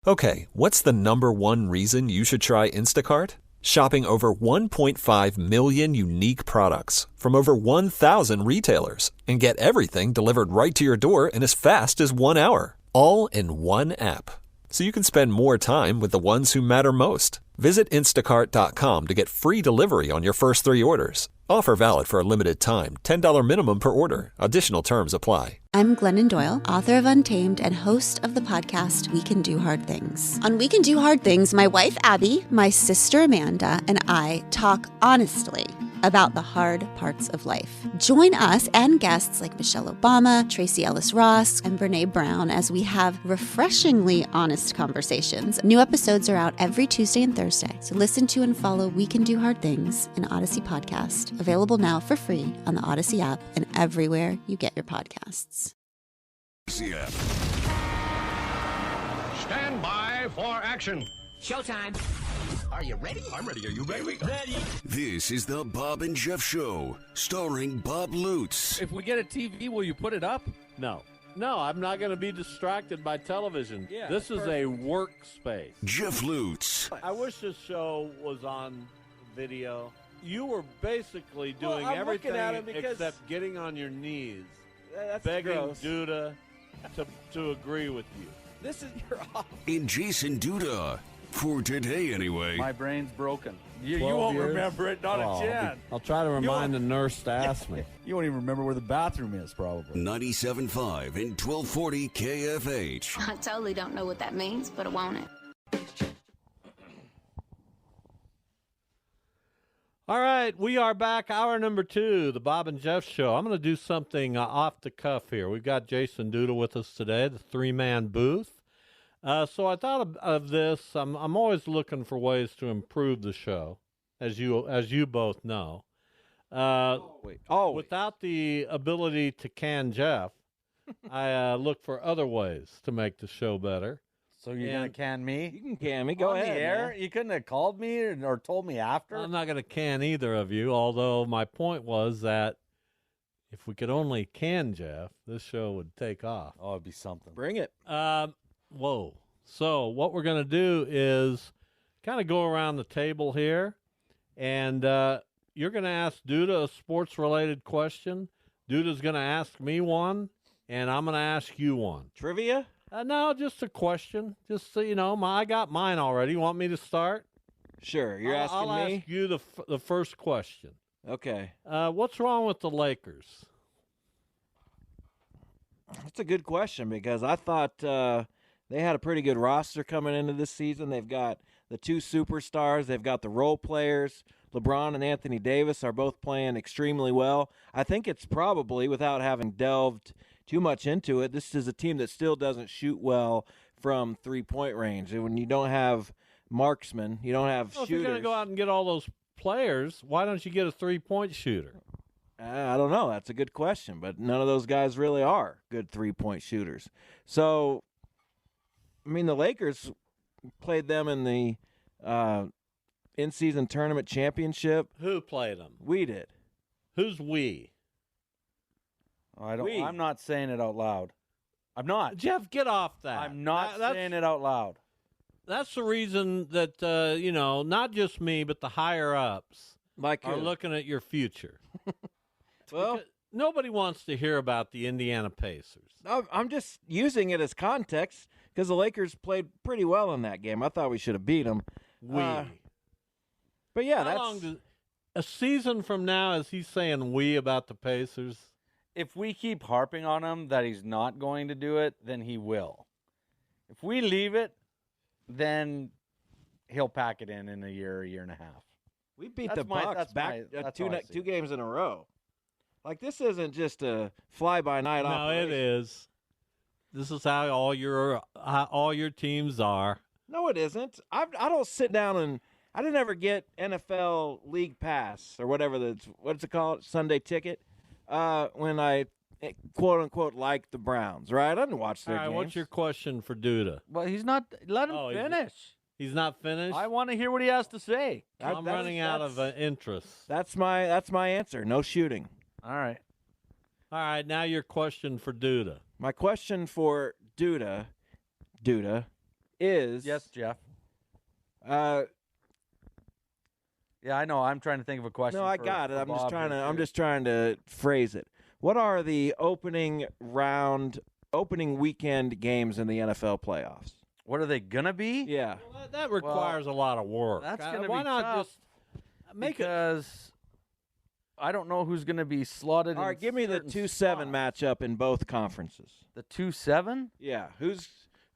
Okay, what's the number one reason you should try Instacart? Shopping over 1.5 million unique products from over 1,000 retailers and get everything delivered right to your door in as fast as 1 hour, all in one app. So you can spend more time with the ones who matter most. Visit instacart.com to get free delivery on your first 3 orders. Offer valid for a limited time. $10 minimum per order. Additional terms apply. I'm Glennon Doyle, author of Untamed and host of the podcast We Can Do Hard Things. On We Can Do Hard Things, my wife Abby, my sister Amanda, and I talk honestly about the hard parts of life. Join us and guests like Michelle Obama, Tracy Ellis Ross, and Brene Brown as we have refreshingly honest conversations. New episodes are out every Tuesday and Thursday, so listen to and follow We Can Do Hard Things, an Odyssey podcast, available now for free on the Odyssey app and everywhere you get your podcasts. Stand by for action. Showtime. Are you ready? I'm ready. Are you ready? Ready. This is the Bob and Jeff Show, starring Bob Lutz. If we get a TV, will you put it up? No. No, I'm not going to be distracted by television. Yeah, this is a workspace. Jeff Lutz. I wish this show was on video. You were basically doing everything except getting on your knees, begging Duda to agree with you. This is your office. And Jason Duda. For today, anyway. My brain's broken. You won't remember it, not a chance. I'll try to remind the nurse to ask me. You won't even remember where the bathroom is, probably. 97.5 and 1240 KFH. I totally don't know what that means, but I want it. All right, we are back. Hour number 2, the Bob and Jeff Show. I'm going to do something off the cuff here. We've got Jason Duda with us today, the 3-man booth. So I thought of this. I'm always looking for ways to improve the show, as you both know. Without the ability to can Jeff, I look for other ways to make the show better. So you're going to can me? You can can me. Go ahead. The air? You couldn't have called me or told me after? I'm not going to can either of you, although my point was that if we could only can Jeff, this show would take off. Oh, it'd be something. Bring it. Whoa. So what we're going to do is kind of go around the table here, and you're going to ask Duda a sports-related question. Duda's going to ask me one, and I'm going to ask you one. Trivia? No, just a question. Just so you know, I got mine already. You want me to start? Sure. You're asking I'll me? ask you the first question. Okay. What's wrong with the Lakers? That's a good question because I thought they had a pretty good roster coming into this season. They've got the 2 superstars. They've got the role players. LeBron and Anthony Davis are both playing extremely well. I think it's probably, without having delved too much into it, this is a team that still doesn't shoot well from three-point range. And when you don't have marksmen, you don't have shooters. If you're going to go out and get all those players, why don't you get a three-point shooter? I don't know. That's a good question, but none of those guys really are good three-point shooters. So, I mean, the Lakers played them in the in-season tournament championship. Who played them? We did. Who's we? I'm not saying it out loud. I'm not. Jeff, get off that. I'm not saying it out loud. That's the reason that, not just me, but the higher-ups are looking at your future. Well, nobody wants to hear about the Indiana Pacers. I'm just using it as context because the Lakers played pretty well in that game. I thought we should have beat them. But yeah, a season from now, is he saying we about the Pacers? If we keep harping on him that he's not going to do it, then he will. If we leave it, then he'll pack it in a year and a half. We beat the Bucks back 2 games in a row. Like, this isn't just a fly-by-night operation. No, it is. This is how all your teams are. No, it isn't. I don't sit down and I didn't ever get NFL League Pass or whatever what's it called, Sunday Ticket, when I quote unquote like the Browns. Right? I didn't watch their games. What's your question for Duda? Well, he's not. Let him finish. He's not finished. I want to hear what he has to say. I'm running out of interest. That's my answer. No shooting. All right. Now your question for Duda. My question for Duda is Yes, Jeff. Uh, Yeah, I know. I'm trying to think of a question. no, I for- got it. for I'm just Bob trying to. here, I'm too. just trying to phrase it. What are the opening weekend games in the NFL playoffs? What are they gonna be? Yeah. Well, that requires a lot of work. That's gonna Why be not tough just make it? because I don't know who's gonna be slotted. All right, in give me the certain 2-7 spots. matchup in both conferences. The 2-7. Yeah, who's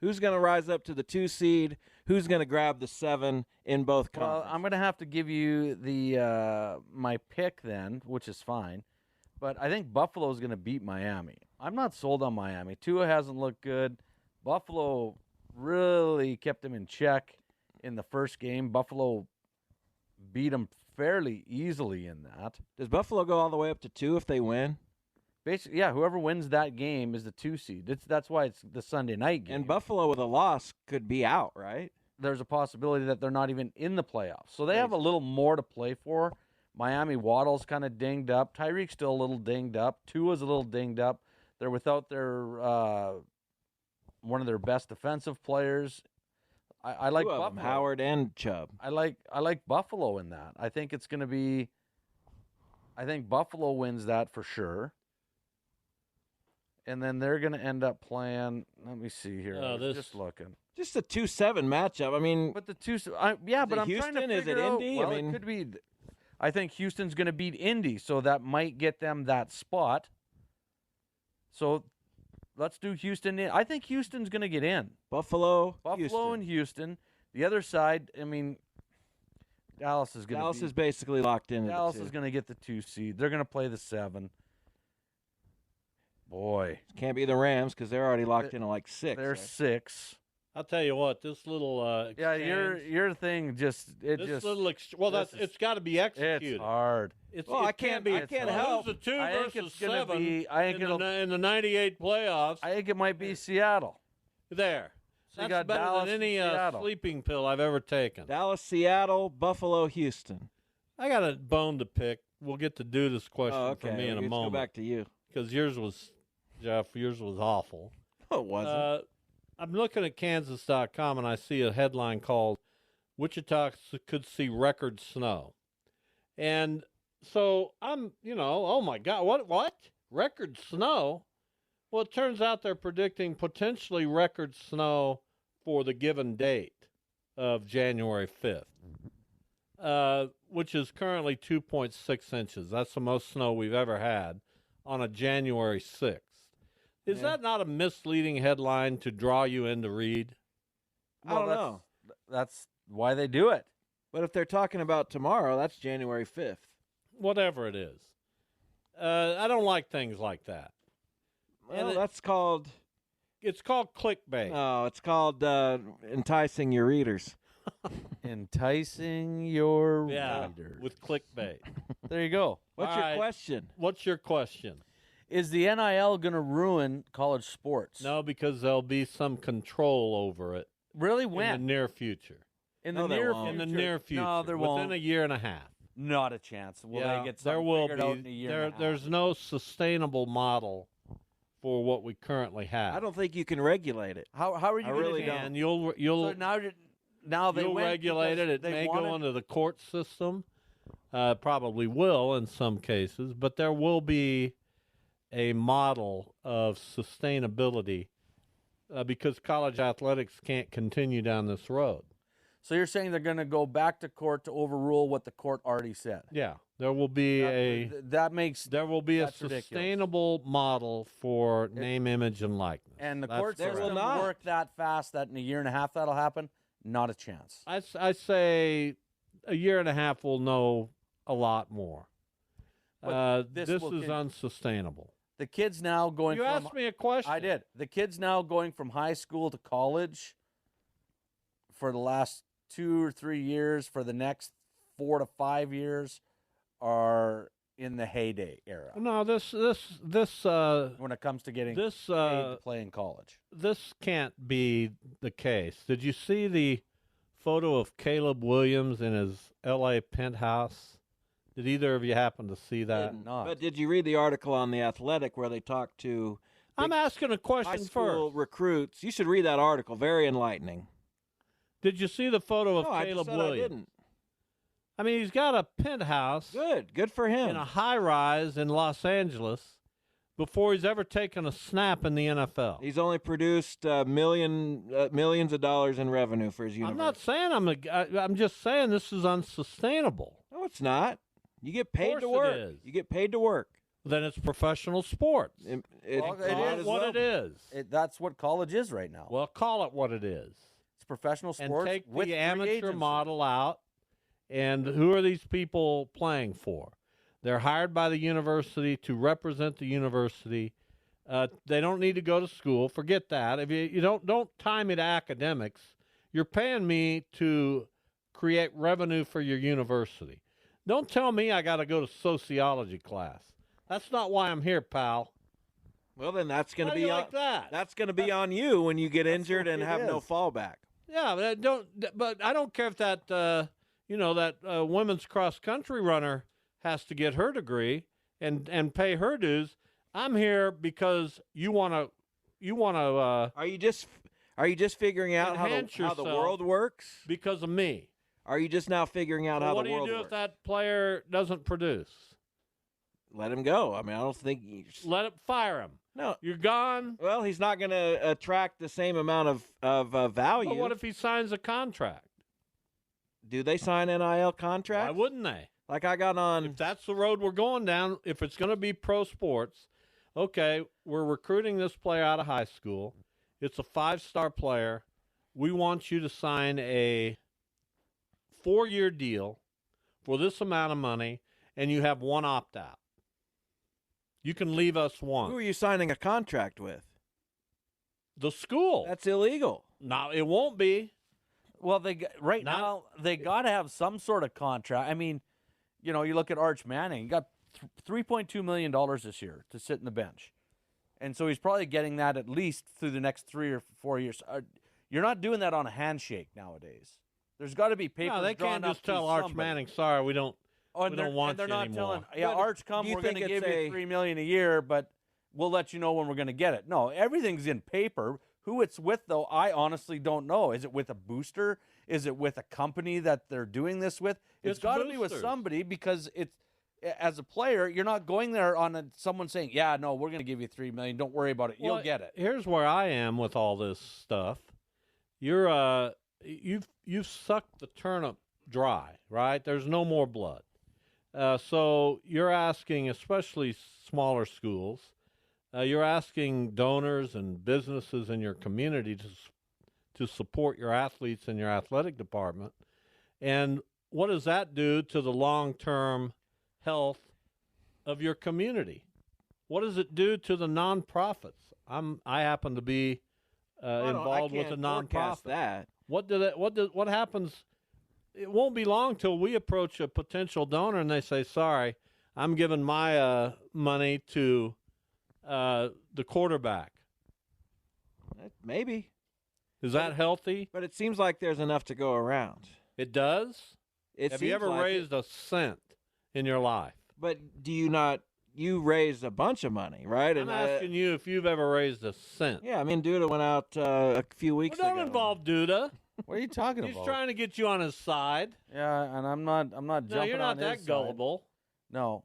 going to rise up to the 2 seed? Who's going to grab the 7 in both Well, conferences? I'm gonna have to give you the my pick then, which is fine. But I think Buffalo's gonna beat Miami. I'm not sold on Miami. Tua hasn't looked good. Buffalo really kept him in check in the first game. Buffalo beat him fairly easily in that. Does Buffalo go all the way up to 2 if they win? Basically, yeah, whoever wins that game is the 2 seed. That's why it's the Sunday night game. And Buffalo with a loss could be out, right? There's a possibility that they're not even in the playoffs. So they have a little more to play for. Miami Waddle's kind of dinged up. Tyreek's still a little dinged up. Tua's a little dinged up. They're without their one of their best defensive players. I like Two of them, Buffalo. Howard and Chubb. I like Buffalo in that. I think it's going to be. I think Buffalo wins that for sure. And then they're going to end up playing. Let me see here. I was just looking. Just a 2-7 matchup. I mean, But the two, but it I'm trying Houston? to Is it figure out. Indy? Well, I mean- it could be. I think Houston's going to beat Indy, so that might get them that spot. So let's do Houston. I think Houston's going to get in. Buffalo, Buffalo and Houston. The other side, I mean, Dallas is going to. Dallas is basically locked in. Dallas is going to get the 2 seed. They're going to play the 7. Boy, Can't be the Rams because they're already locked in at like 6. they're right? 6. I'll tell you what, this little Yeah, exchange, your thing just this little well, this that's is- it's got to be executed. it's hard. It's, Well, it I can't well, help. who's the 2 I think versus it's gonna 7 be- I think in, in the 98 playoffs. I think it might be Seattle. There. So you That's got better Dallas than and any Seattle. sleeping pill I've ever taken. Dallas, Seattle, Buffalo, Houston. I got a bone to pick. We'll get to do this question Oh, okay. for me in a Let's moment. go back to you. Because yours was, Jeff, yours was awful. Oh, it wasn't. I'm looking at Kansas.com and I see a headline called Wichita could see record snow. And so I'm, oh my God, what? Record snow? Well, it turns out they're predicting potentially record snow for the given date of January 5th, which is currently 2.6 inches. That's the most snow we've ever had on a January 6th. Is that not a misleading headline to draw you in to read? I don't know. That's why they do it. But if they're talking about tomorrow, that's January 5th. Whatever it is. I don't like things like that. Well, that's called... It's called clickbait. No, it's called enticing your readers. Enticing your readers. With clickbait. There you go. What's All your right. question? What's your question? Is the NIL going to ruin college sports? No, because there'll be some control over it Really? in When? the near future. In No, the there near won't. In future? the near future. No, there Within won't. a year and a half. Not a chance. Will yeah, they get there something will figured be. out in a year and a half? There's no sustainable model for what we currently have. I don't think you can regulate it. How are you I going really to don't. And you'll So now they you'll went regulate it. because It they may wanted- go into the court system. Probably will in some cases, but there will be a model of sustainability because college athletics can't continue down this road. So you're saying they're going to go back to court to overrule what the court already said? Yeah, there will be That makes there will be a that's ridiculous. sustainable model for name, image, and likeness. and the That's court correct. system not. work that fast that in a year and a half that'll happen? Not a chance. I say a year and a half will know a lot more. But This this will is con- unsustainable. The kids now going You from asked me a question. I did. The kids now going from high school to college for the last 2 or 3 years, for the next 4 to 5 years, are in the heyday era No, this when it comes to getting this paid to play in college. this can't be the case. Did you see the photo of Caleb Williams in his L.A. penthouse? Did either of you happen to see that? Did not. But did you read the article on The Athletic where they talked to I'm asking a high question school first. recruits? You should read that article. Very enlightening. Did you see the photo of No, I Caleb just said Williams? I didn't. I mean, he's got a penthouse Good for him. in a high rise in Los Angeles before he's ever taken a snap in the NFL. He's only produced millions of dollars in revenue for his university. I'm not saying I'm just saying this is unsustainable. No, it's not. You get paid to Of course work. it is. You get paid to work. Then it's professional sports. It Well, it Call is it what it is. That's what college is right now. Well, call it what it is. It's professional And sports take with the free amateur agency. model out. And who are these people playing for? They're hired by the university to represent the university. They don't need to go to school. Forget that. If you don't tie me to academics, you're paying me to create revenue for your university. Don't tell me I got to go to sociology class. That's not why I'm here, pal. Well, then that's going to How do be you on, like that? That's going to be on you when you get injured and it have no is. fallback. Yeah, but I don't care if that that women's cross country runner has to get her degree and pay her dues. I'm here because you want to Are you just figuring out how enhance the yourself world works? because of me. Are you just now figuring out how What the do you world do works? if that player doesn't produce? Let him go. I mean, I don't think Let it fire him. no. You're gone. Well, he's not going to attract the same amount of value. But what if he signs a contract? Do they sign NIL Why contracts? wouldn't they? Like I got on. If that's the road we're going down, if it's going to be pro sports, okay, we're recruiting this player out of high school. It's a 5-star player. We want you to sign a 4-year deal for this amount of money, and you have one opt-out. You can leave us one. Who are you signing a contract with? The school. That's illegal. No, it won't be. Well, now they got to have some sort of contract. I mean, you look at Arch Manning. He got $3.2 million this year to sit in the bench. And so he's probably getting that at least through the next 3 or 4 years. You're not doing that on a handshake nowadays. There's got to be papers No, they drawn can't up just to tell Arch somebody. Manning, sorry, we don't And we don't want they're you not anymore. telling, But Arch, come, do you we're going to think give it's you $3 million a year, but we'll let you know when we're going to get it. No, everything's in paper. Who it's with, though, I honestly don't know. Is it with a booster? Is it with a company that they're doing this with? It's got to be with boosters. somebody because it's as a player, you're not going there on someone saying, "Yeah, no, we're going to give you $3 million. Don't worry about it. Well, You'll get it." Here's where I am with all this stuff. You're you've sucked the turnip dry, right? There's no more blood. So you're asking, especially smaller schools, you're asking donors and businesses in your community to support your athletes in your athletic department. And what does that do to the long-term health of your community? What does it do to the nonprofits? I happen to be involved with a nonprofit. That. What happens? It won't be long till we approach a potential donor and they say, "Sorry, I'm giving my money to the quarterback." Maybe. Is that healthy? But it seems like there's enough to go around. It does. Have you ever raised a cent in your life? But do you not? You raised a bunch of money, right? I'm asking you if you've ever raised a cent. Yeah, I mean, Duda went out a few weeks Well, don't ago. involve Duda. What are you talking He's about? trying to get you on his side. Yeah, and I'm not No, jumping you're not on that his gullible. Side.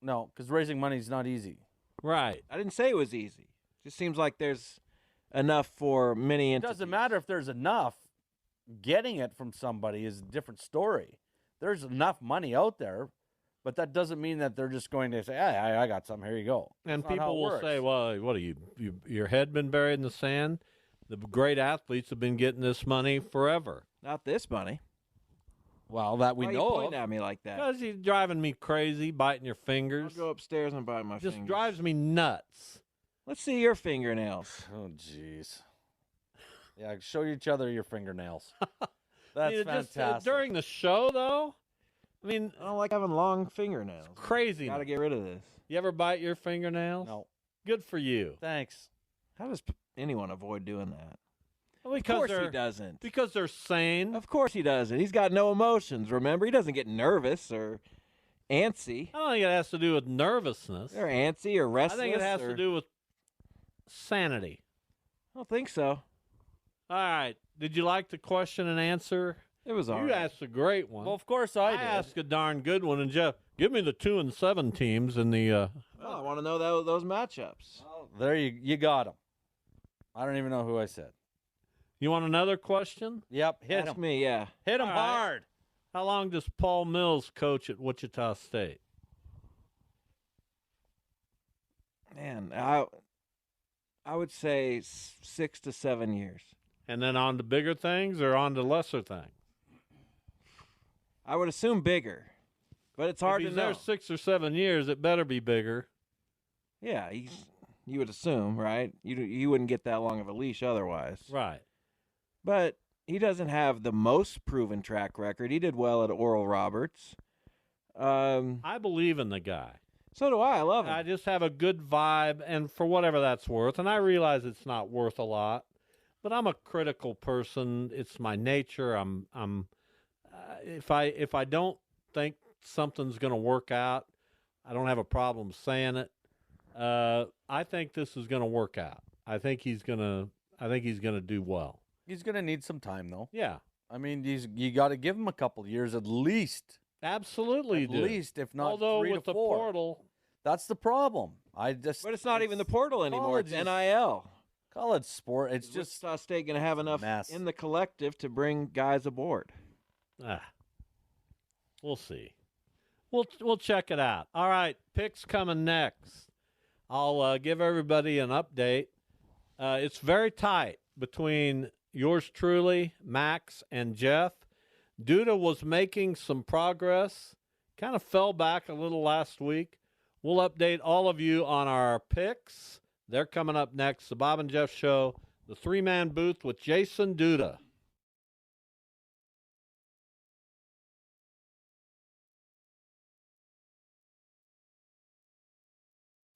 No, because raising money is not easy. Right. I didn't say it was easy. Just seems like there's enough for many It entities. doesn't matter if there's enough. Getting it from somebody is a different story. There's enough money out there, but that doesn't mean that they're just going to say, "Hey, I got some. Here you go." And That's not how people it will works. say, "Well, what are you? Your head been buried in the sand?" The great athletes have been getting this money forever. Not this money. "Well, that we Why are know you pointing of." at me like that? Because you're driving me crazy, biting your I'll fingers. go upstairs and bite my Just fingers. drives me nuts. Let's see your fingernails. Oh, jeez. Yeah, show each other your fingernails. That's I mean, just, fantastic. during the show, though, I mean, I don't like having long fingernails. crazy. Got to get rid of this. You ever bite your fingernails? No, Good for you. thanks. How does anyone avoid doing that? Well, Of because course they're he doesn't. because they're sane. Of course he doesn't. He's got no emotions, remember? He doesn't get nervous or antsy. I don't think it has to do with nervousness. Or antsy or I restless. think it has or... to do with sanity. I don't think so. All right. Did you like the question and answer? It was all You right. asked a great one. Well, of course I did. asked a darn good one. And Jeff, give me the 2 and 7 teams in the. Well, I want to know those matchups. Well, there you got them. I don't even know who I said. You want another question? Yep, hit Ask him. me, yeah. Hit him All right. hard. How long does Paul Mills coach at Wichita State? Man, I would say 6 to 7 years. And then on to bigger things or on to lesser things? I would assume bigger, but it's hard if to he's know. there 6 or 7 years, it better be bigger. Yeah, you would assume, right? You wouldn't get that long of a leash otherwise. Right. But he doesn't have the most proven track record. He did well at Oral Roberts. I believe in the guy. So do I. I love him. I just have a good vibe, and for whatever that's worth, and I realize it's not worth a lot, but I'm a critical person. It's my nature. If I don't think something's going to work out, I don't have a problem saying it. I think this is going to work out. I think he's going to do well. He's going to need some time, though. Yeah. I mean, you got to give him a couple years at least. Absolutely, At you do. least, if not Although 3 with to the 4. portal, That's the problem. But it's not even the portal anymore. It's NIL. College sport. It's Is just Wichita State going to have enough mess. in the collective to bring guys aboard? we'll see. We'll check it out. All right, picks coming next. I'll give everybody an update. It's very tight between yours truly, Max, and Jeff. Duda was making some progress, kind of fell back a little last week. We'll update all of you on our picks. They're coming up next. The Bob and Jeff Show, the 3-man booth with Jason Duda.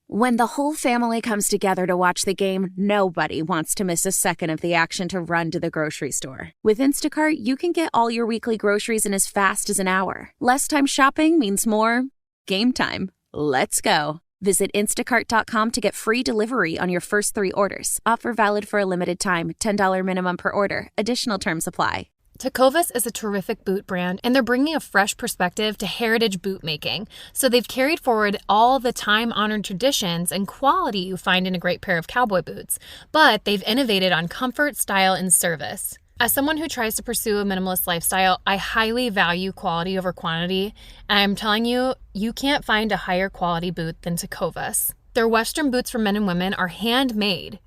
When the whole family comes together to watch the game, nobody wants to miss a second of the action to run to the grocery store. With Instacart, you can get all your weekly groceries in as fast as an hour. Less time shopping means more game time. Let's go. Visit instacart.com to get free delivery on your first 3 orders. Offer valid for a limited time. $10 minimum per order. Additional terms apply. Tecovas is a terrific boot brand, and they're bringing a fresh perspective to heritage boot making. So they've carried forward all the time-honored traditions and quality you find in a great pair of cowboy boots, but they've innovated on comfort, style, and service. As someone who tries to pursue a minimalist lifestyle, I highly value quality over quantity, and I'm telling you, you can't find a higher quality boot than Tecovas. Their Western boots for men and women are handmade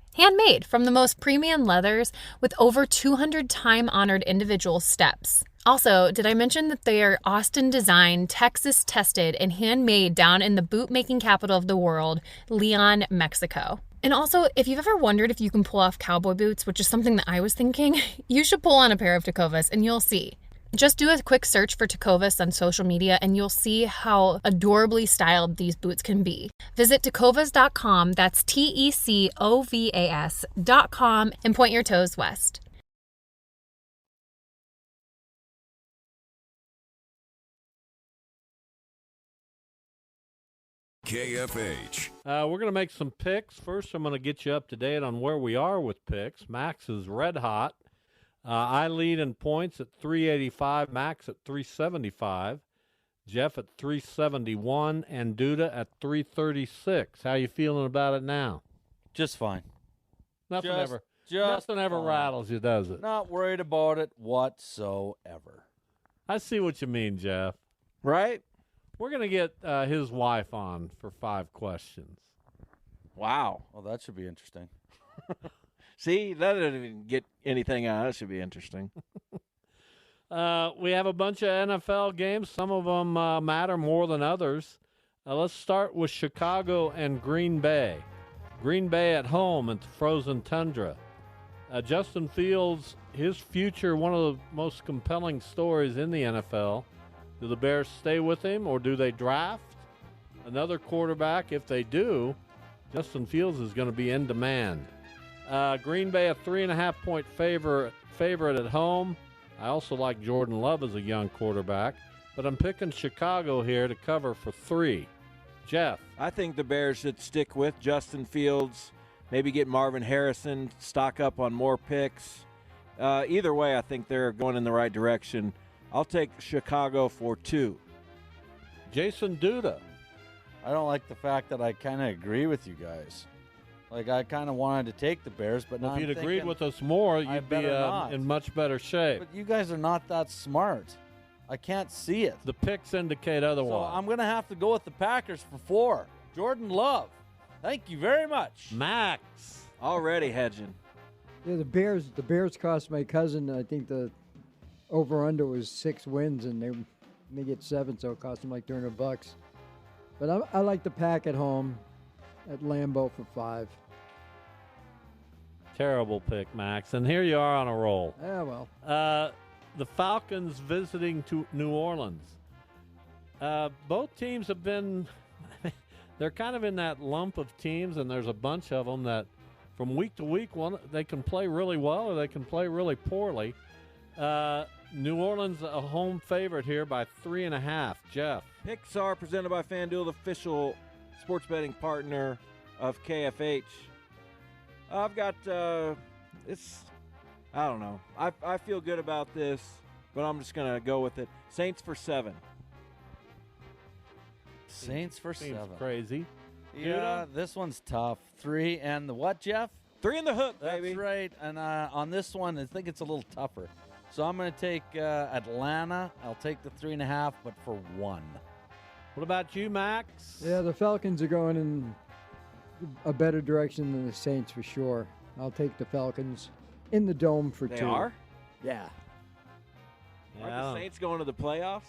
from the most premium leathers with over 200 time-honored individual steps. Also, did I mention that they are Austin designed, Texas tested, and handmade down in the boot-making capital of the world, Leon, Mexico. And also, if you've ever wondered if you can pull off cowboy boots, which is something that I was thinking, you should pull on a pair of Tecovas and you'll see. Just do a quick search for Tecovas on social media and you'll see how adorably styled these boots can be. Visit tecovas.com, that's TECOVAS.com, and point your toes west. KFH. We're going to make some picks. First, I'm going to get you up to date on where we are with picks. Max is red hot. I lead in points at 385, Max at 375, Jeff at 371, and Duda at 336. How you feeling about it now? just fine. Nothing Just ever fine. rattles you, does it? Not worried about it whatsoever. I see what you mean, Jeff. Right? We're going to get his wife on for 5 questions. Wow. Well, that should be interesting. See, that didn't even get anything out. That should be interesting. We have a bunch of NFL games. Some of them matter more than others. Let's start with Chicago and Green Bay. Green Bay at home at the frozen tundra. Justin Fields, his future, one of the most compelling stories in the NFL. Do the Bears stay with him or do they draft another quarterback? If they do, Justin Fields is going to be in demand. Green Bay, a 3.5-point favorite at home. I also like Jordan Love as a young quarterback, but I'm picking Chicago here to cover for 3. Jeff? I think the Bears should stick with Justin Fields, maybe get Marvin Harrison, stock up on more picks. Either way, I think they're going in the right direction. I'll take Chicago for 2. Jason Duda. I don't like the fact that I kind of agree with you guys. Like, I kind of wanted to take the Bears, but now If you'd I'm agreed thinking, with us more, I you'd be better not. in much better shape. But you guys are not that smart. I can't see it. The picks indicate So otherwise. I'm going to have to go with the Packers for 4. Jordan Love. Thank you very much. Max. Already hedging. Yeah, the Bears cost my cousin, I think the over-under was 6 wins, and they get 7, so it cost them like $200. But I like the Pack at home at Lambeau for 5. Terrible pick, Max. And here you are on a roll. Yeah, well. The Falcons visiting to New Orleans. Both teams have been, they're kind of in that lump of teams, and there's a bunch of them that from week to week, they can play really well or they can play really poorly. New Orleans a home favorite here by 3.5. Jeff. Picks are presented by FanDuel, the official sports betting partner of KFH. I've got, I don't know. I feel good about this, but I'm just going to go with it. Saints for 7. Saints for Seems 7. crazy. Yeah, this one's tough. 3 and the what, Jeff? 3 in the hook, baby. That's right. And on this one, I think it's a little tougher. So I'm going to take Atlanta. I'll take the 3.5, but for 1. What about you, Max? Yeah, the Falcons are going in a better direction than the Saints for sure. I'll take the Falcons in the dome for 2. They are? Yeah. Aren't the Saints going to the playoffs?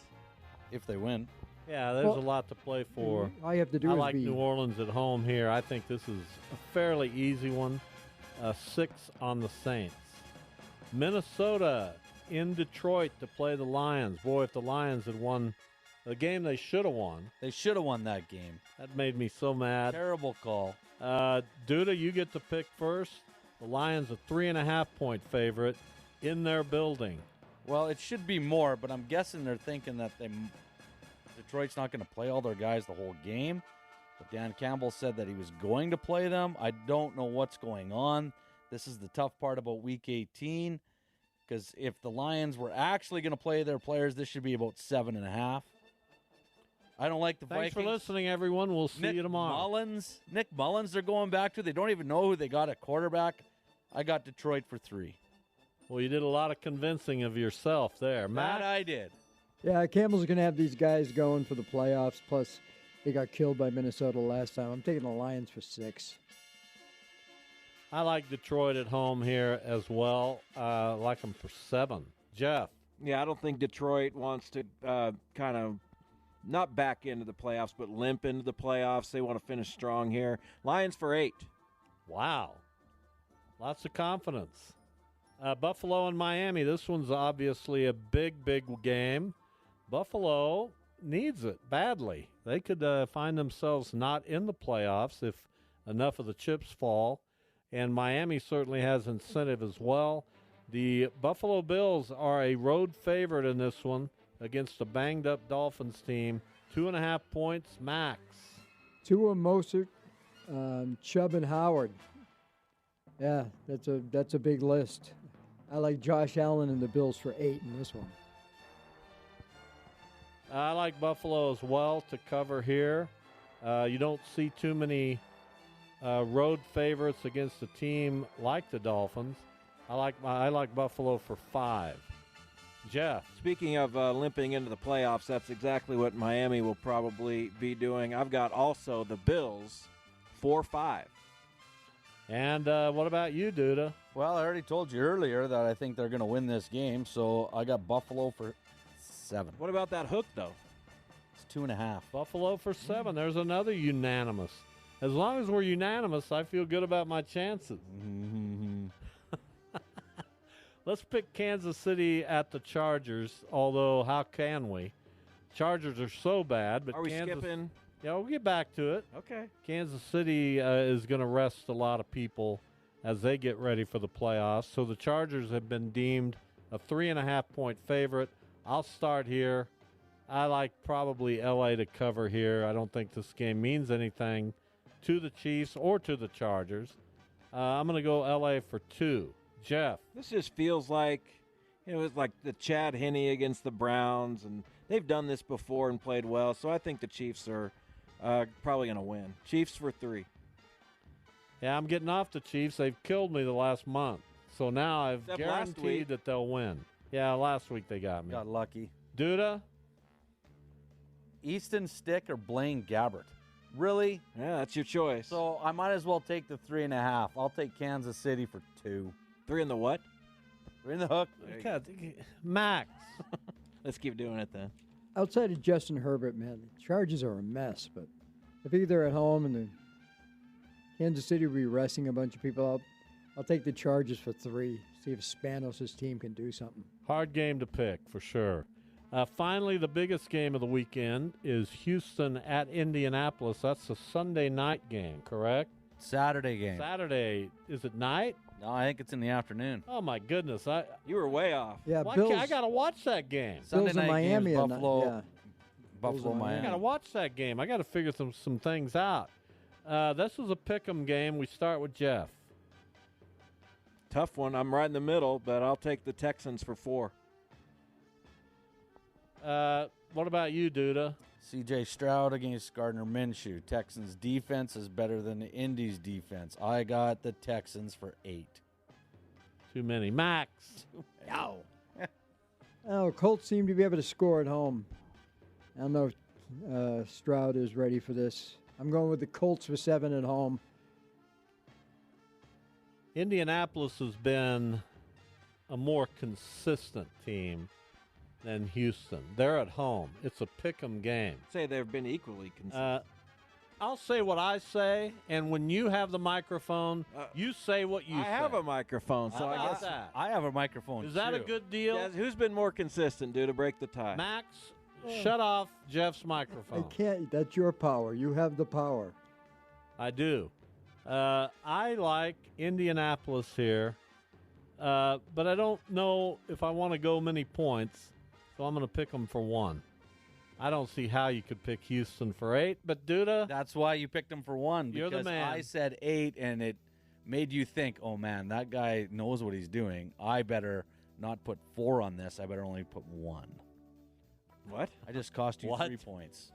If they win. Yeah, there's a lot to play for. All you have to do I is like be New Orleans at home here. I think this is a fairly easy one. 6 on the Saints. Minnesota in Detroit to play the Lions. Boy, if the Lions had won the game they should have won. They should have won that game. That made me so mad. Terrible call. Duda, you get to pick first. The Lions a 3.5-point favorite in their building. Well, it should be more, but I'm guessing they're thinking that Detroit's not going to play all their guys the whole game. But Dan Campbell said that he was going to play them. I don't know what's going on. This is the tough part about Week 18. Because if the Lions were actually going to play their players, this should be about 7.5. I don't like the Thanks Vikings. for listening, everyone. We'll see you tomorrow. Nick Mullins they're going back to. They don't even know who they got at quarterback. I got Detroit for 3. Well, you did a lot of convincing of yourself there. Matt? That I did. Yeah, Campbell's going to have these guys going for the playoffs. Plus, they got killed by Minnesota last time. I'm taking the Lions for 6. I like Detroit at home here as well. I like them for 7. Jeff? Yeah, I don't think Detroit wants to kind of not back into the playoffs, but limp into the playoffs. They want to finish strong here. Lions for 8. Wow. Lots of confidence. Buffalo and Miami. This one's obviously a big, big game. Buffalo needs it badly. They could find themselves not in the playoffs if enough of the chips fall. And Miami certainly has incentive as well. The Buffalo Bills are a road favorite in this one against a banged-up Dolphins team. 2.5 points max. Tua, Mostert, Chubb, and Howard. Yeah, that's a big list. I like Josh Allen and the Bills for 8 in this one. I like Buffalo as well to cover here. You don't see too many road favorites against a team like the Dolphins. I like Buffalo for 5. Jeff? Speaking of limping into the playoffs, that's exactly what Miami will probably be doing. I've got also the Bills 4-5. And what about you, Duda? Well, I already told you earlier that I think they're going to win this game, so I got Buffalo for 7. What about that hook, though? It's 2.5. Buffalo for 7. There's another unanimous. As long as we're unanimous, I feel good about my chances. Let's pick Kansas City at the Chargers, although how can we? Chargers are so bad. But Are we Kansas, skipping? Yeah, we'll get back to it. Okay. Kansas City is going to rest a lot of people as they get ready for the playoffs. So the Chargers have been deemed a 3.5-point favorite. I'll start here. I like probably L.A. to cover here. I don't think this game means anything to the Chiefs or to the Chargers. I'm going to go L.A. for 2. Jeff. This just feels like it was like the Chad Henne against the Browns, and they've done this before and played well. So I think the Chiefs are probably going to win. Chiefs for 3. Yeah, I'm getting off the Chiefs. They've killed me the last month. So now I've Except last week. guaranteed that they'll win. Yeah, last week they got me. Got lucky. Duda? Easton Stick or Blaine Gabbert? Really? Yeah, that's your choice. So I might as well take the 3.5. I'll take Kansas City for 2. 3 in the what? 3 in the hook. God, Max. Let's keep doing it then. Outside of Justin Herbert, man, the Chargers are a mess. But I think they're at home, and the Kansas City will be resting a bunch of people. I'll take the Chargers for 3. See if Spanos' team can do something. Hard game to pick, for sure. Finally, the biggest game of the weekend is Houston at Indianapolis. That's a Sunday night game, correct? Saturday game. Saturday. Is it night? No, I think it's in the afternoon. Oh, my goodness. You were way off. Yeah, I got to watch that game. Sunday Bills night and Miami games, are Buffalo, yeah. Buffalo, and I Miami. got to watch that game. I got to figure some things out. This is a pick'em game. We start with Jeff. Tough one. I'm right in the middle, but I'll take the Texans for 4. What about you, Duda? C.J. Stroud against Gardner Minshew. Texans' defense is better than the Indy's defense. I got the Texans for 8. Too many. Max. No. Oh, Colts seem to be able to score at home. I don't know if Stroud is ready for this. I'm going with the Colts for 7 at home. Indianapolis has been a more consistent team than Houston. They're at home. It's a pick'em game. Say they've been equally consistent. I'll say what I say, and when you have the microphone, you say what you say. I have a microphone, so I guess that. I have a microphone, Is that a too. good deal? Yeah, who's been more consistent, to break the tie? Max, shut off Jeff's microphone. I can't. That's your power. You have the power. I do. I like Indianapolis here, but I don't know if I want to go many points, so I'm going to pick them for 1. I don't see how you could pick Houston for 8, but Duda, That's why you picked him for 1. You're the because man. I said 8, and it made you think, oh, man, that guy knows what he's doing. I better not put 4 on this. I better only put 1. What? I just cost you What? 3 points.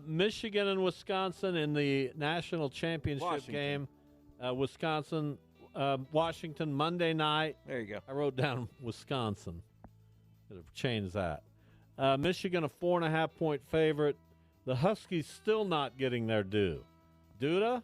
Michigan and Wisconsin in the national championship Washington. game. Wisconsin, Washington, Monday night. There you go. I wrote down Wisconsin. Could have changed that. Michigan, a 4.5-point favorite. The Huskies still not getting their due. Duda?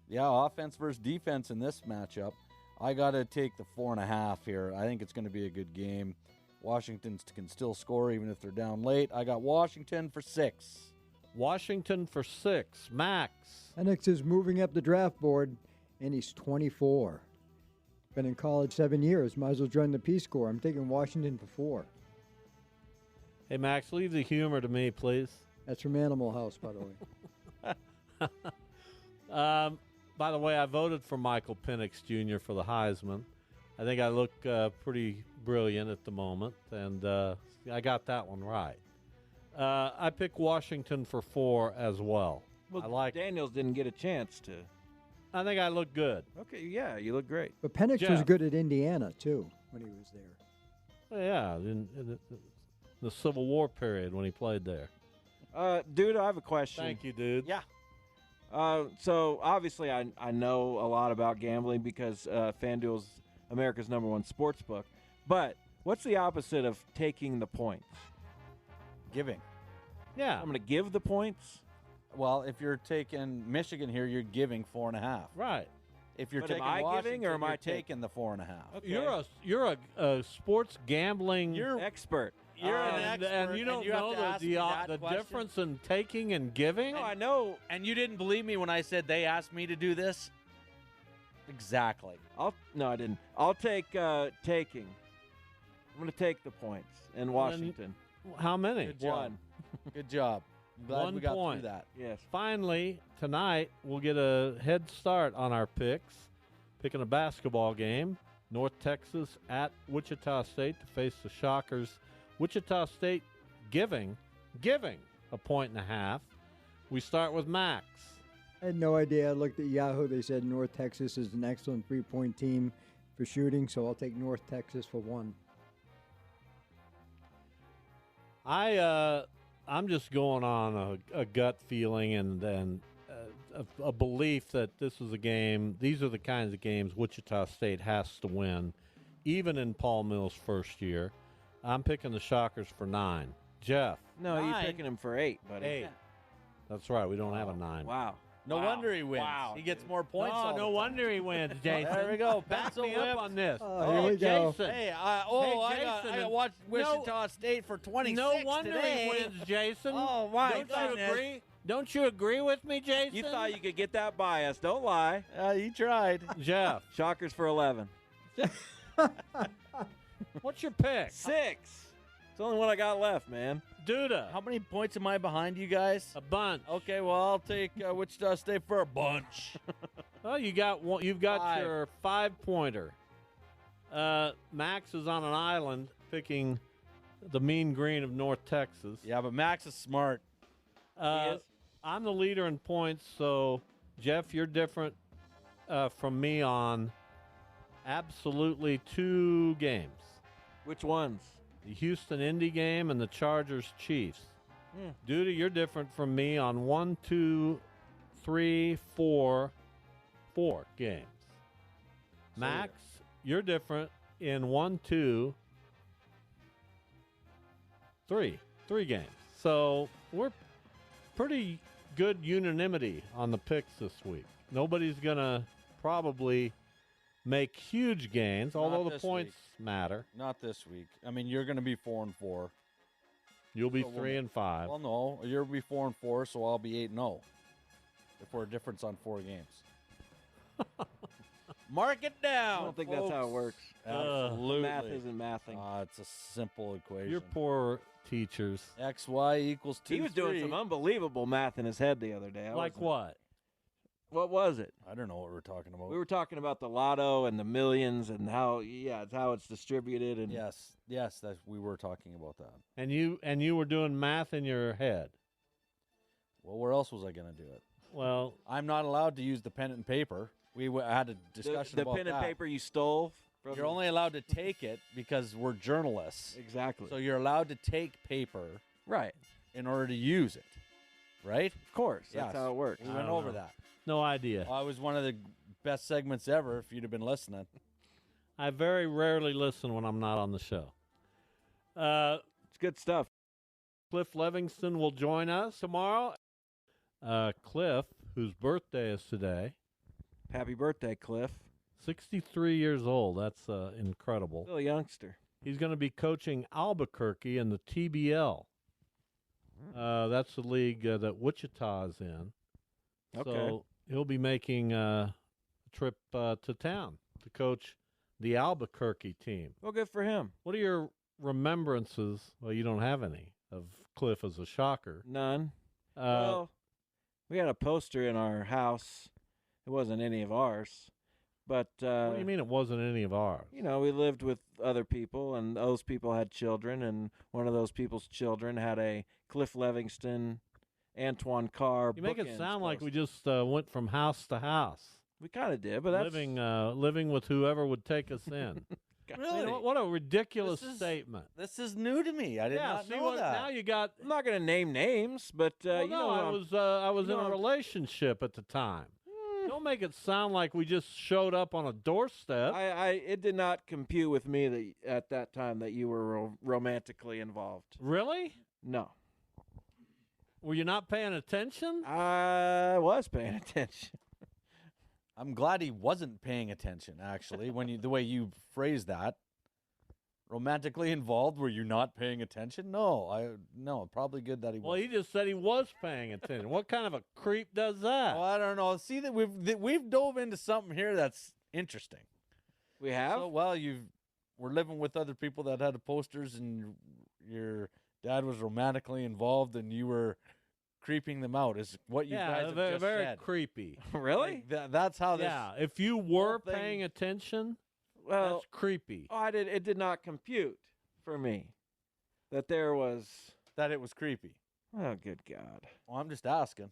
Yeah, offense versus defense in this matchup. I got to take the 4.5 here. I think it's going to be a good game. Washington can still score even if they're down late. I got Washington for 6. Washington for 6. Max? Penix is moving up the draft board, and he's 24. Been in college 7 years. Might as well join the Peace Corps. I'm taking Washington for 4. Hey, Max, leave the humor to me, please. That's from Animal House, by the way. By the way, I voted for Michael Penix Jr. for the Heisman. I think I look pretty brilliant at the moment, and I got that one right. I pick Washington for 4 as well. Well, I like. Daniels didn't get a chance to. I think I look good. Okay, yeah, you look great. But Penix was Jeff. good at Indiana, too, when he was there. Yeah, in the Civil War period when he played there. Dude, I have a question. Thank you, dude. Yeah. So obviously I know a lot about gambling because FanDuel's America's #1 sports book. But what's the opposite of taking the points? Giving. Yeah. I'm going to give the points? Well, if you're taking Michigan here, you're giving 4.5. Right. If you're But am taking I Washington, giving or am you're I taking the 4.5. Okay. You're a sports gambling. You're expert. You're an expert, and you don't you have know to ask me that the question? difference in taking and giving. No, I know. And you didn't believe me when I said they asked me to do this? Exactly. No, I didn't. I'll take taking. I'm going to take the points in Washington. How many? Good job. 1. Good job. I'm glad 1 we got point. through that. Yes. Finally, tonight we'll get a head start on our picks. Picking a basketball game. North Texas at Wichita State to face the Shockers. Wichita State giving a 1.5. We start with Max. I had no idea. I looked at Yahoo. They said North Texas is an excellent 3-point team. for shooting, so I'll take North Texas for 1. I'm just going on a gut feeling and a belief that this is a game. These are the kinds of games Wichita State has to win, even in Paul Mills' first year. I'm picking the Shockers for 9. Jeff. No, 9? you're picking him for 8, buddy. 8. That's right. We don't have a 9. Wow. No wonder he wins. Wow. He gets more points. Oh, no wonder he wins, Jason. There we go. Back Pencil me up whipped. on this. Oh, here we go. Jason. Hey, Jason, I watched Wichita State for 26 No wonder today. he wins, Jason. Oh, my Don't goodness. you agree? Don't you agree with me, Jason? You thought you could get that bias. Don't lie. You tried. Jeff. Shockers for 11. What's your pick? 6. It's the only one I got left, man. Duda. How many points am I behind you guys? A bunch. Okay, well, I'll take Wichita State for a bunch. Well, you got one. You've got 5. your 5-pointer. Max is on an island picking the mean green of North Texas. Yeah, but Max is smart. He is? I'm the leader in points, so Jeff, you're different from me on absolutely 2 games. Which ones? The Houston Indy game and the Chargers Chiefs. Duda, you're different from me on 1, 2, 3, 4 games. Max, you're different in 1, 2, 3 games. So we're pretty good unanimity on the picks this week. Nobody's going to probably make huge gains, although the this points matter. Not this week. I mean, you're going to be 4-4. You'll be So 3 and 5. Well, no, you'll be 4-4, so I'll be 8-0. If we're a difference on 4 games. Mark it down. I don't think that's how it works. Absolutely. Math isn't mathing. It's a simple equation. Your poor teachers. XY equals 2. He was doing some unbelievable math in his head the other day. Like what? What was it? I don't know what we're talking about. We were talking about the lotto and the millions and how it's distributed and Yes, that we were talking about that. And you were doing math in your head. Well, where else was I going to do it? Well, I'm not allowed to use the pen and paper. We had a discussion the about pen and that. paper you stole. From You're only allowed to take it because we're journalists. Exactly. So you're allowed to take paper right in order to use it. Right? Of course. That's Yes. how it works. We went over that. No idea. Well, it was one of the best segments ever if you'd have been listening. I very rarely listen when I'm not on the show. It's good stuff. Cliff Levingston will join us tomorrow. Cliff, whose birthday is today. Happy birthday, Cliff. 63 years old. That's incredible. Still a youngster. He's going to be coaching Albuquerque in the TBL. That's the league that Wichita is in. Okay. So he'll be making a trip to town to coach the Albuquerque team. Well, good for him. What are your remembrances? Well, you don't have any of Cliff as a Shocker. None. Well, we had a poster in our house. It wasn't any of ours. But what do you mean it wasn't any of ours? You know, we lived with other people, and those people had children, and one of those people's children had a Cliff Levingston, Antoine Carr. You make it bookends sound like we poster. just went from house to house. We kind of did, but that's living with whoever would take us in. Really? You know, what a ridiculous statement. This is new to me. I did not know that. Now you got. I'm not going to name names, but Well, you know, I was in a relationship at the time. Don't make it sound like we just showed up on a doorstep. it did not compute with me that at that time that you were romantically involved. Really? No. Were you not paying attention? I was paying attention. I'm glad he wasn't paying attention, actually, the way you phrased that. Romantically involved, were you not paying attention? No, probably good that he was. Well, he just said he was paying attention. What kind of a creep does that? Well, I don't know. See that we've dove into something here that's interesting. We have? So, we're living with other people that had posters, and your dad was romantically involved, and you were creeping them out. Is what you guys have very, just very said. creepy. Really? That's how this. Yeah, if you were whole thing- paying attention, Well, that's creepy. it did not compute for me that there was. That it was creepy. Oh, good God. Well, I'm just asking.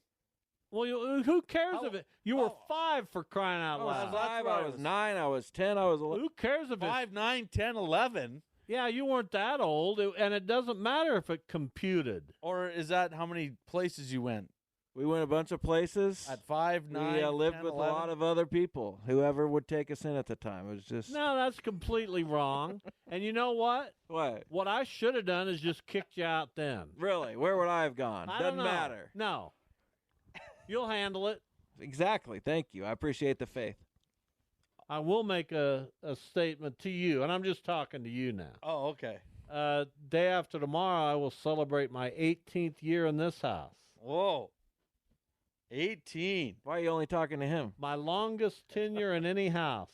Well, who cares if it? You were 5 for crying out I was loud. 5, I was 9, I was 10, I was 11. Who cares if 5, 9, 10, 11? Yeah, you weren't that old, and it doesn't matter if it computed. Or is that how many places you went? We went a bunch of places. At 5, 9, we lived 10, with 11? a lot of other people, whoever would take us in at the time. It was just No, that's completely wrong. And you know what? what? What I should have done is just kicked you out then. Really? Where would I have gone? I Doesn't don't know. matter. No. You'll handle it. Exactly. Thank you. I appreciate the faith. I will make a statement to you, and I'm just talking to you now. Oh, okay. Day after tomorrow, I will celebrate my 18th year in this house. Whoa. 18. Why are you only talking to him? My longest tenure in any house.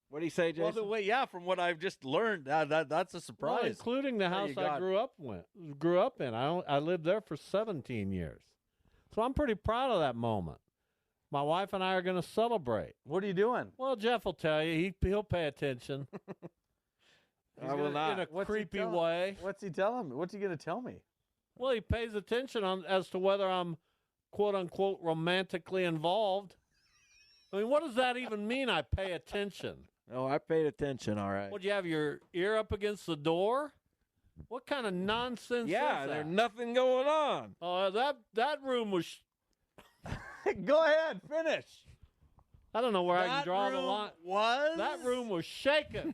What do you say, Well, Jason? yeah, from what I've just learned, that's a surprise. Well, including the How house you I got- grew up in. I lived there for 17 years. So I'm pretty proud of that moment. My wife and I are going to celebrate. What are you doing? Well, Jeff will tell you. He'll pay attention. I will not. In a What's he creepy telling- way. What's he telling me? What's he going to tell me? Well, he pays attention as to whether I'm quote-unquote romantically involved. I mean, what does that even mean, I pay attention? No, I paid attention, all right. Would you have your ear up against the door? What kind of nonsense Yeah, is there's that? nothing going on. Oh, that room was... Go ahead, finish. I don't know where I That can draw the room line. was? That room was shaking.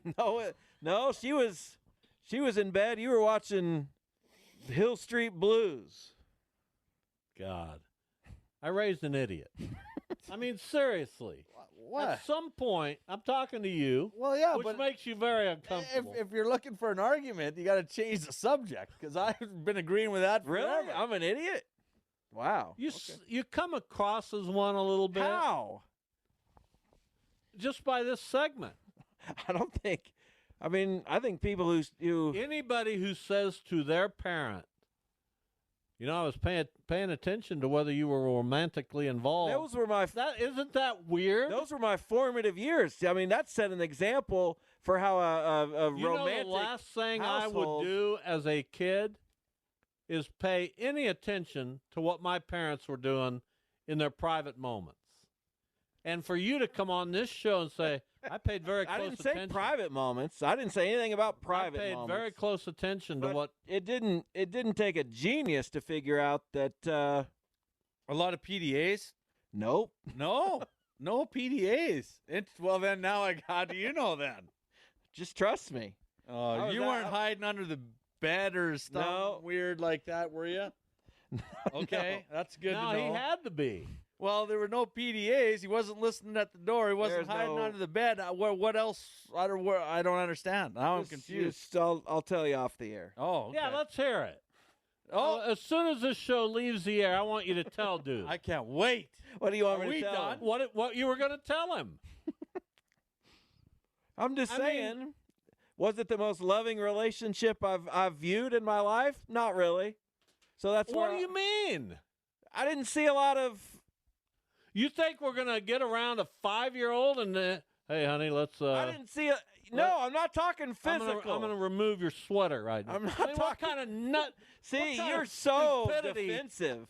No, she was in bed. You were watching Hill Street Blues. God. I raised an idiot. I mean, seriously. What? At some point, I'm talking to you, Well, yeah, which but makes you very uncomfortable. if you're looking for an argument, you got to change the subject because I've been agreeing with that Really? forever. I'm an idiot? Wow. You come across as one a little bit. How? Just by this segment. I don't think. I mean, I think people who Anybody who says to their parent, you know, I was paying attention to whether you were romantically involved. those were my Isn't that weird? those were my formative years. I mean, that set an example for how a You know, romantic the last thing I household- would do as a kid is pay any attention to what my parents were doing in their private moments. And for you to come on this show and say, I paid very close I didn't attention. say private moments. I didn't say anything about private I paid moments. very close attention to But what... it didn't take a genius to figure out that A lot of PDAs? nope. No, no PDAs. Well, then now how do you know then? Just trust me. I was You weren't out- hiding under the bed or stuff No. weird like that, were you? Okay, that's good No, to know. he had to be. Well, there were no PDAs. He wasn't listening at the door. He wasn't There's hiding no- under the bed. What else? I don't understand. Now I'm confused. I'll tell you off the air. Oh, okay. Yeah, let's hear it. Oh, As soon as this show leaves the air, I want you to tell dude. I can't wait. What do you want Are me we to tell done? him? What you were going to tell him. I'm just I saying. mean- Was it the most loving relationship I've viewed in my life? Not really. So that's What where do you mean? I didn't see a lot of. You think we're going to get around a 5-year-old and, hey, honey, let's... I didn't see a. No, I'm not talking physical. I'm going to remove your sweater right now. I'm not I mean, what talking- kind of nut... See, what kind you're of so stupidity- defensive.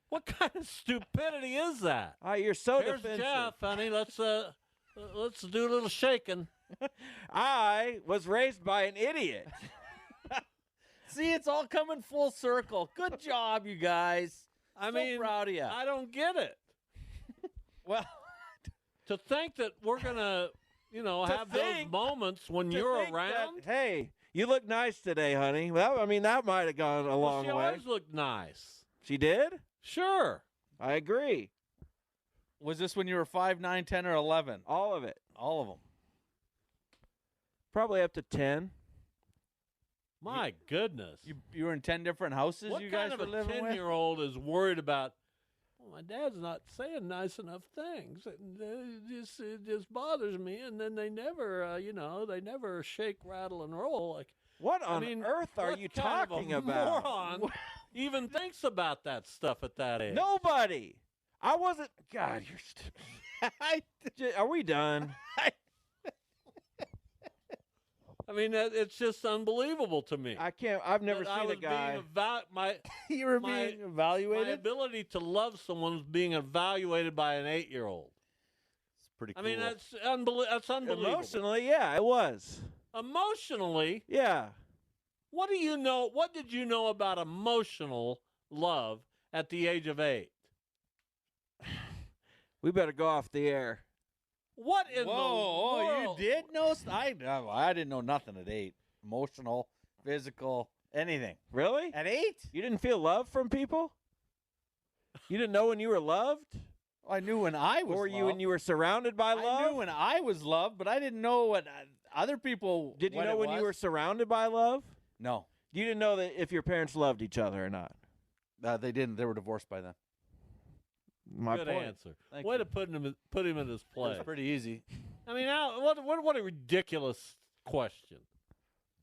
What kind of stupidity is that? You're so Here's defensive. Jeff, honey. Let's do a little shaking. I was raised by an idiot. See, it's all coming full circle. Good job, you guys. I So mean, proud of you. I don't get it. Well, To think that we're going to, have those think- moments when To you're think that, around. hey, you look nice today, honey. Well, I mean, that might have gone a Well, long she way. always looked nice. She did? Sure. I agree. was this when you were 5, 9, 10, or 11? All of it. All of them. Probably up to 10. My goodness. You were in 10 different houses. What you guys kind of were a living with? 10-year-old is worried about, well, my dad's not saying nice enough things. It just bothers me. And then they never, they never shake, rattle, and roll. Like, What I on mean, earth are what you kind of a talking about? moron even thinks about that stuff at that age? Nobody. I wasn't. God, you're stupid. Are we done? I mean, it's just unbelievable to me. I've never seen a guy. You were being evaluated? My ability to love someone was being evaluated by an 8-year-old. It's pretty cool. I mean, that's unbelievable. Emotionally, yeah, it was. Emotionally? Yeah. What do you know? What did you know about emotional love at the age of 8? We better go off the air. What in the world? You did know? I didn't know nothing at 8. Emotional, physical, anything. Really? At 8? You didn't feel love from people? You didn't know when you were loved? I knew when I was Or loved. you when you were surrounded by love? I knew when I was loved, but I didn't know what other people. Did you know when you were surrounded by love? No. You didn't know that if your parents loved each other or not? They didn't. They were divorced by then. My Good point. answer. Thank Way you. to put him in his place. That's pretty easy. I mean, now what a ridiculous question.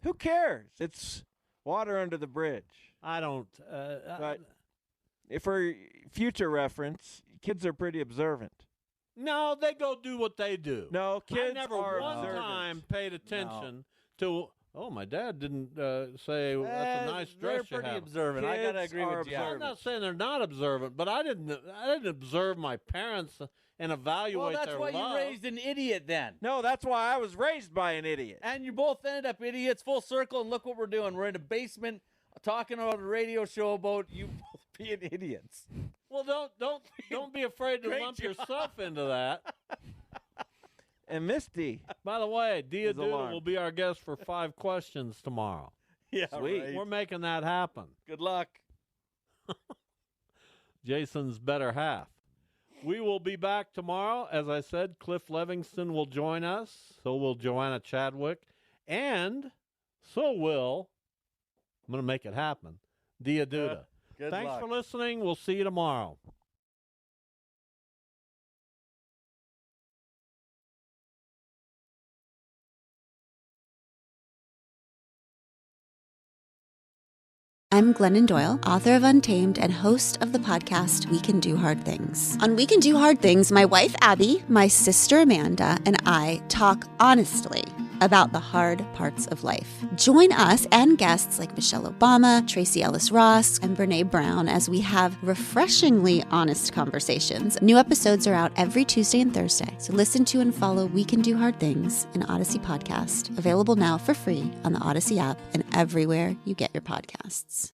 Who cares? It's water under the bridge. I don't. But for future reference, kids are pretty observant. No, they go do what they do. No, kids I never are one observant. time paid attention to. Oh, my dad didn't say that's a nice dress They're you pretty have. observant. I gotta Kids agree are with you. I'm not saying they're not observant, but I didn't observe my parents and evaluate Well, that's their why love. you raised an idiot then. No, that's why I was raised by an idiot. And you both ended up idiots, full circle, and look what we're doing. We're in a basement talking about a radio show about you both being idiots. Well, don't be afraid to Great lump job. yourself into that. And Misty. By the way, Dia Is Duda alarmed. will be our guest for 5 questions tomorrow. Yeah, Sweet. right. We're making that happen. Good luck. Jason's better half. We will be back tomorrow. As I said, Cliff Levingston will join us. So will Joanna Chadwick. And so will, I'm going to make it happen, Dia Duda. Good Thanks luck. for listening. We'll see you tomorrow. I'm Glennon Doyle, author of Untamed and host of the podcast We Can Do Hard Things. On We Can Do Hard Things, my wife Abby, my sister Amanda, and I talk honestly about the hard parts of life. Join us and guests like Michelle Obama, Tracy Ellis Ross, and Brene Brown as we have refreshingly honest conversations. New episodes are out every Tuesday and Thursday, so listen to and follow We Can Do Hard Things, an Odyssey podcast, available now for free on the Odyssey app and everywhere you get your podcasts.